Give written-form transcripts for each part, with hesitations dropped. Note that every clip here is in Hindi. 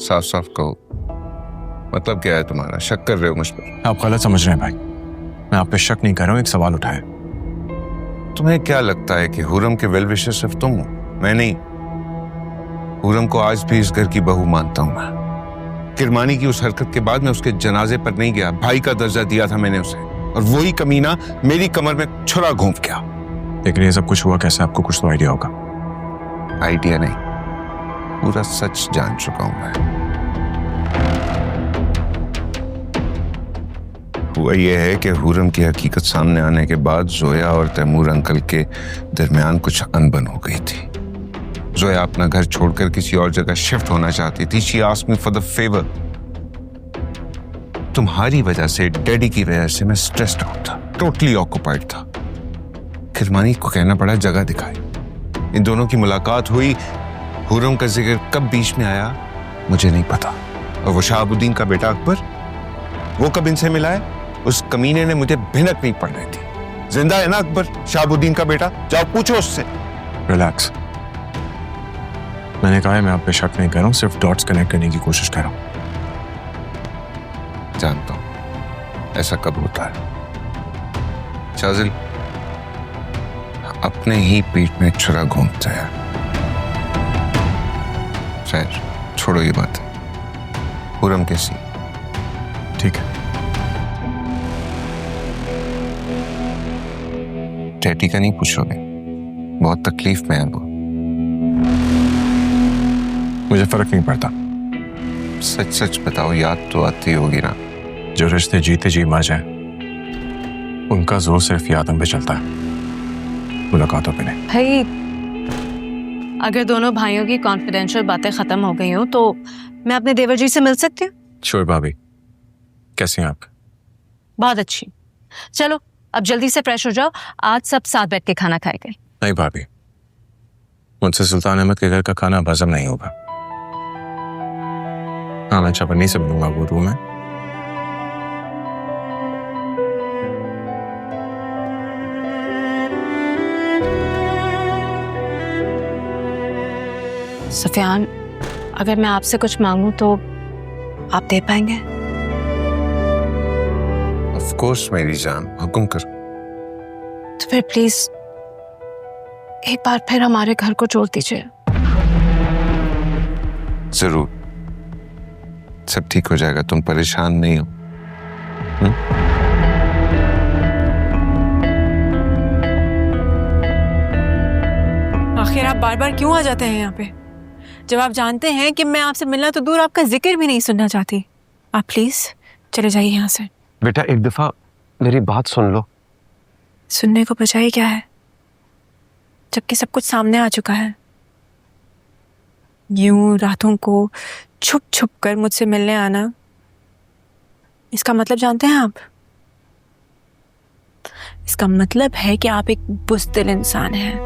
साफ साफ कहो, मतलब क्या है तुम्हारा? शक कर रहे हो मुझ पर? आप गलत समझ रहे हैं भाई, मैं आप पे शक नहीं कर रहा हूँ, एक सवाल उठाया। तुम्हें क्या लगता है कि हुरम के वेल विशर सिर्फ तुम हो? मैं नहीं। हुरम को आज भी इस घर की बहू मानता हूं मैं। किरमानी की उस हरकत के बाद मैं उसके जनाजे पर नहीं गया, भाई का दर्जा दिया था मैंने उसे, और वही कमीना मेरी कमर में छुरा घोंप गया। लेकिन ये सब कुछ हुआ कैसे, आपको कुछ तो आइडिया होगा? आइडिया नहीं, पूरा सच जान चुका हूं मैं। हुआ यह है कि हुरम की हकीकत सामने आने के बाद जोया और तैमूर अंकल के दरमियान कुछ अनबन हो गई थी। जोया अपना घर छोड़कर किसी और जगह शिफ्ट होना चाहती थी। She asked me for the favour. तुम्हारी वजह से, डैडी की वजह से मैं स्ट्रेस्ड आउट था, टोटली ऑक्युपाइड था। किरमानी को कहना पड़ा जगह दिखाए। इन दोनों की मुलाकात हुई। हुरम का जिक्र कब बीच में आया मुझे नहीं पता। और वो शहाबुद्दीन का बेटा अकबर, वो कब इनसे मिला है? उस कमीने ने मुझे भिनक नहीं पड़ रही थी। जिंदा है ना अकबर, शहाबुद्दीन का बेटा? जाओ पूछो उससे। रिलैक्स, मैंने कहा है मैं आप पे शक नहीं कर रहा हूँ, सिर्फ डॉट्स कनेक्ट करने की कोशिश कर रहा हूँ। जानता हूं ऐसा कब होता है। शाजिल अपने ही पीठ में छुरा घूमता है। खैर छोड़ो ये बात। हुरम कैसी? ठीक है, डैडी का नहीं पूछोगे? बहुत तकलीफ में है वो। मुझे फर्क नहीं पड़ता। सच सच बताओ, याद तो आती होगी ना? जो रिश्ते जीते जी मर जाए उनका जोर सिर्फ यादों पे चलता है, मुलाकातों पे नहीं। भाई अगर दोनों भाइयों की कॉन्फिडेंशियल बातें खत्म हो गई हो तो मैं अपने देवर जी से मिल सकती हूँ? श्योर भाभी, कैसे हैं आप? बहुत अच्छी। चलो अब जल्दी से फ्रेश हो जाओ, आज सब साथ बैठ के खाना खाएंगे। नहीं भाभी, मुझसे सुल्तान अहमद के घर का खाना हजम नहीं होगा। हाँ मैं चपन्नी से मिलूंगा वो रूम में। सुफियान, अगर मैं आपसे कुछ मांगूं तो आप दे पाएंगे? ऑफ कोर्स मेरी जान, हुक्म कर। तो फिर प्लीज एक बार फिर हमारे घर को जोड़ दीजिए। जरूर, सब ठीक हो जाएगा, तुम परेशान नहीं हो। आखिर आप बार बार क्यों आ जाते हैं यहाँ पे, जब आप जानते हैं कि मैं आपसे मिलना तो दूर आपका जिक्र भी नहीं सुनना चाहती। आप प्लीज चले जाइए यहाँ से। बेटा एक दफा मेरी बात सुन लो। सुनने को बजाय क्या है, जबकि सब कुछ सामने आ चुका है। यूं रातों को छुप छुप कर मुझसे मिलने आना, इसका मतलब जानते हैं आप? इसका मतलब है कि आप एक बुज़दिल इंसान हैं,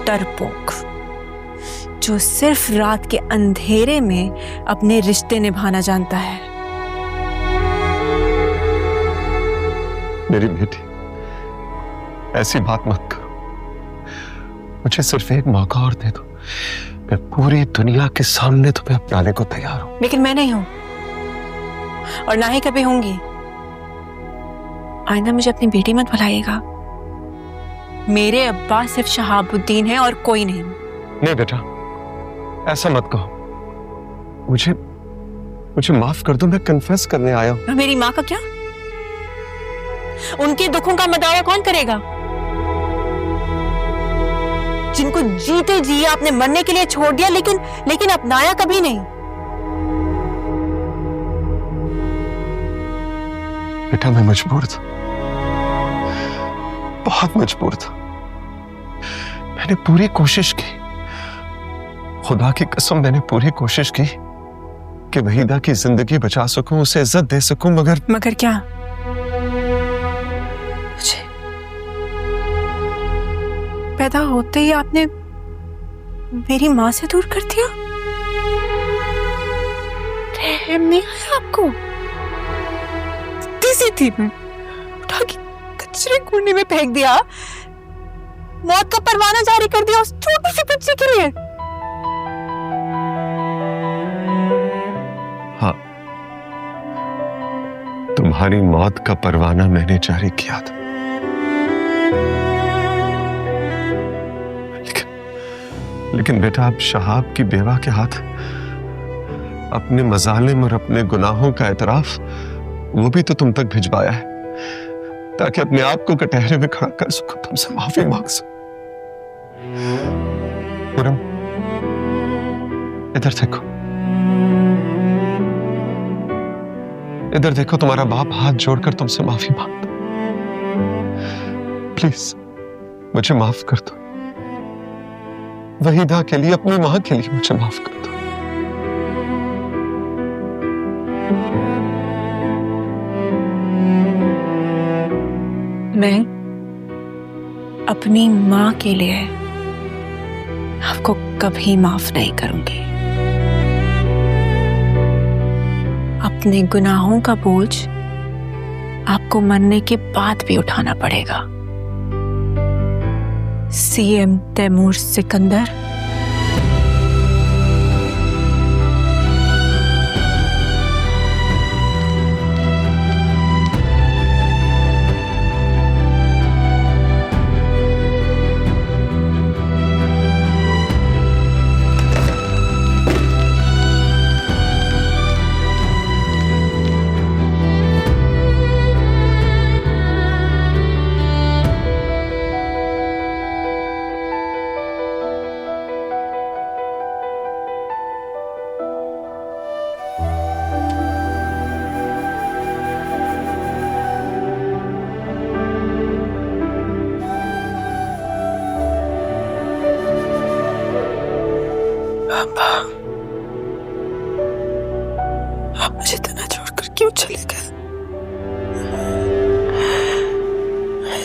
डरपोक, जो सिर्फ रात के अंधेरे में अपने रिश्ते निभाना जानता है। मेरी बेटी ऐसी बात मत करो, मुझे सिर्फ एक मौका और दे दो, मैं पूरी दुनिया के सामने तुम्हें अपनाने को तैयार हूं। लेकिन मैं नहीं हूं और ना ही कभी होंगी। आइंदा मुझे अपनी बेटी मत बुलाइएगा। मेरे अब्बा सिर्फ शहाबुद्दीन है और कोई नहीं। नहीं बेटा, ऐसा मत कहो। मुझे माफ कर दो, मैं कन्फेस करने आया हूं। मेरी माँ का क्या? उनके दुखों का मदावा कौन करेगा, जिनको जीते जी आपने मरने के लिए छोड़ दिया, लेकिन अपनाया कभी नहीं। बेटा मैं मजबूर था, बहुत मजबूर था। मैंने पूरी कोशिश की, खुदा की कसम मैंने पूरी कोशिश की कि वहीदा की जिंदगी बचा सकूं, उसे इज्जत दे सकूं, मगर क्या? मुझे पैदा होते ही आपने मेरी माँ से दूर कर दिया। रहम नहीं आया आपको? किसी थी मैं, उठा के कचरे कूड़े में फेंक दिया, मौत का परवाना जारी कर दिया उस छोटी सी बच्ची के लिए। तुम्हारी मौत का परवाना मैंने जारी किया था, लेकिन बेटा अब शहाब की बेवा के हाथ अपने मजालिम और अपने गुनाहों का एतराफ वो भी तो तुम तक भिजवाया है, ताकि अपने आप को कटहरे में खड़ा कर सको, तुमसे माफी मांग सको। खुरम, इधर देखो, इधर देखो, तुम्हारा बाप हाथ जोड़कर तुमसे माफी मांगता। प्लीज मुझे माफ कर दो, वहीदा के लिए, अपनी मां के लिए मुझे माफ कर दो। मैं अपनी मां के लिए आपको कभी माफ नहीं करूंगी। अपने गुनाहों का बोझ आपको मरने के बाद भी उठाना पड़ेगा। सीएम तैमूर सिकंदर, आप मुझे तना छोड़कर क्यों चले गए?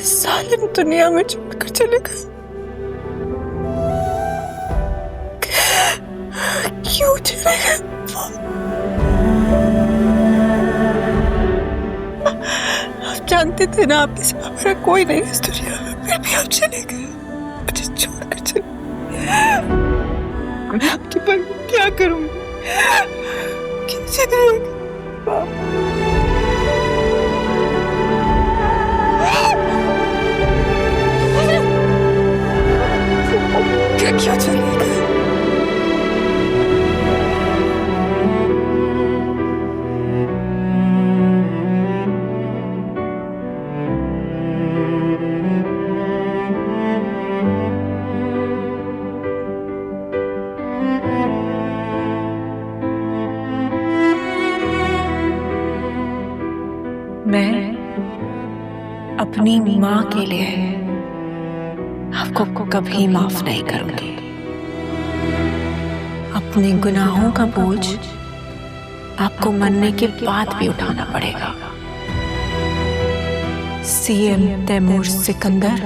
सालिम दुनिया में छोड़कर चले गए। क्यों चले गए? आप जानते थे ना आपके सिवा मेरा कोई नहीं इस दुनिया में, फिर भी आप चले गए, मुझे छोड़कर चले। मैं आपकी पर क्या करूंगी? कैसे करूंगी? क्यों चले गए? मैं अपनी मां के लिए आपको कभी माफ नहीं करूंगी। अपने गुनाहों का बोझ आपको मरने के बाद भी उठाना पड़ेगा। सीएम तैमूर सिकंदर,